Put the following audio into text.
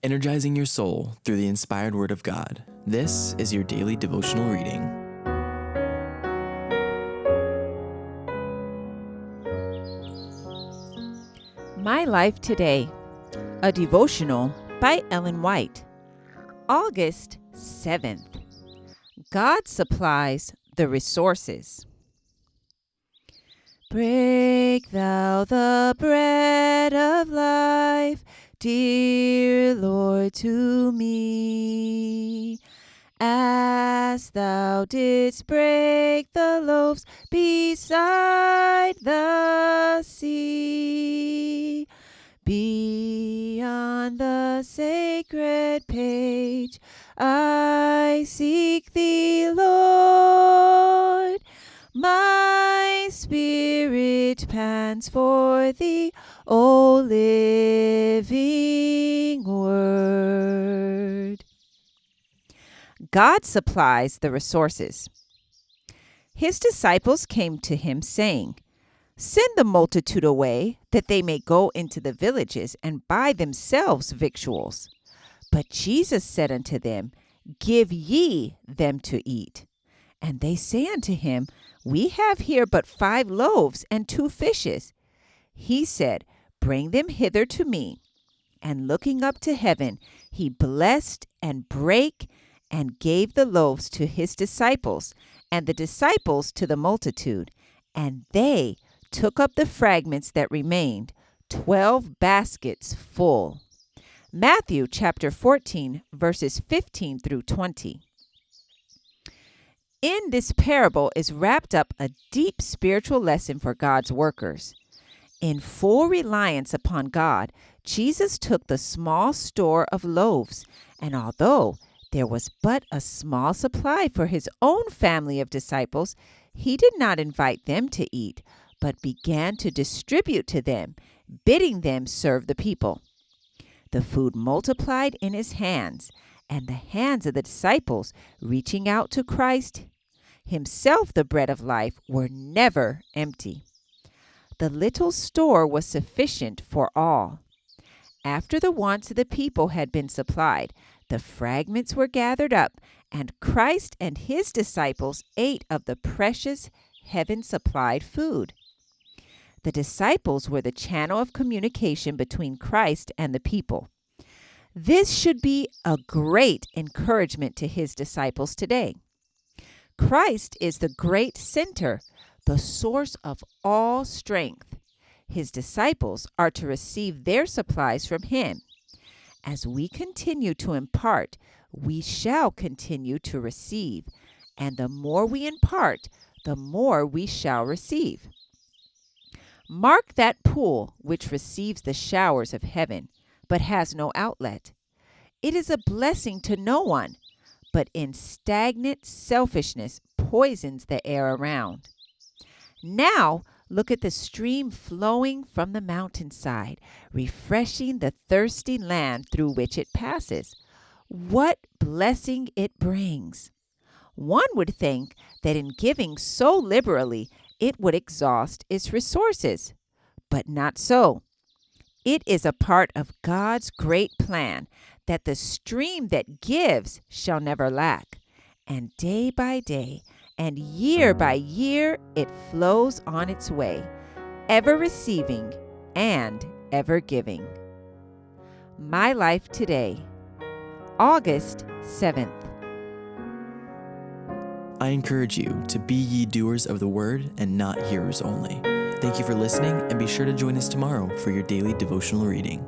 energizing your soul through the inspired Word of God. This is your daily devotional reading. My Life Today, a devotional by Ellen White. August 7th. God supplies the resources. Break thou the bread of life, dear Lord, to me, as thou didst break the loaves beside the sea. Beyond the sacred page, I seek thee, Lord. My spirit pants for thee, O living Word. God supplies the resources. His disciples came to him, saying, "Send the multitude away, that they may go into the villages and buy themselves victuals." But Jesus said unto them, "Give ye them to eat." And they say unto him, "We have here but 5 loaves and 2 fishes. He said, "Bring them hither to me." And looking up to heaven, he blessed and brake and gave the loaves to his disciples, and the disciples to the multitude. And they took up the fragments that remained, 12 baskets full. Matthew chapter 14, verses 15 through 20. In this parable is wrapped up a deep spiritual lesson for God's workers. In full reliance upon God, Jesus took the small store of loaves, and although there was but a small supply for his own family of disciples, he did not invite them to eat, but began to distribute to them, bidding them serve the people. The food multiplied in his hands, and the hands of the disciples, reaching out to Christ, himself the bread of life, were never empty. The little store was sufficient for all. After the wants of the people had been supplied, the fragments were gathered up, and Christ and his disciples ate of the precious heaven-supplied food. The disciples were the channel of communication between Christ and the people. This should be a great encouragement to his disciples today. Christ is the great center, the source of all strength. His disciples are to receive their supplies from him. As we continue to impart, we shall continue to receive, and the more we impart, the more we shall receive. Mark that pool which receives the showers of heaven, but has no outlet. It is a blessing to no one, but in stagnant selfishness poisons the air around. Now look at the stream flowing from the mountainside, refreshing the thirsty land through which it passes. What blessing it brings! One would think that in giving so liberally, it would exhaust its resources, but not so. It is a part of God's great plan that the stream that gives shall never lack, and day by day and year by year it flows on its way, ever receiving and ever giving. My Life Today, August 7th. I encourage you to be ye doers of the word and not hearers only. Thank you for listening, and be sure to join us tomorrow for your daily devotional reading.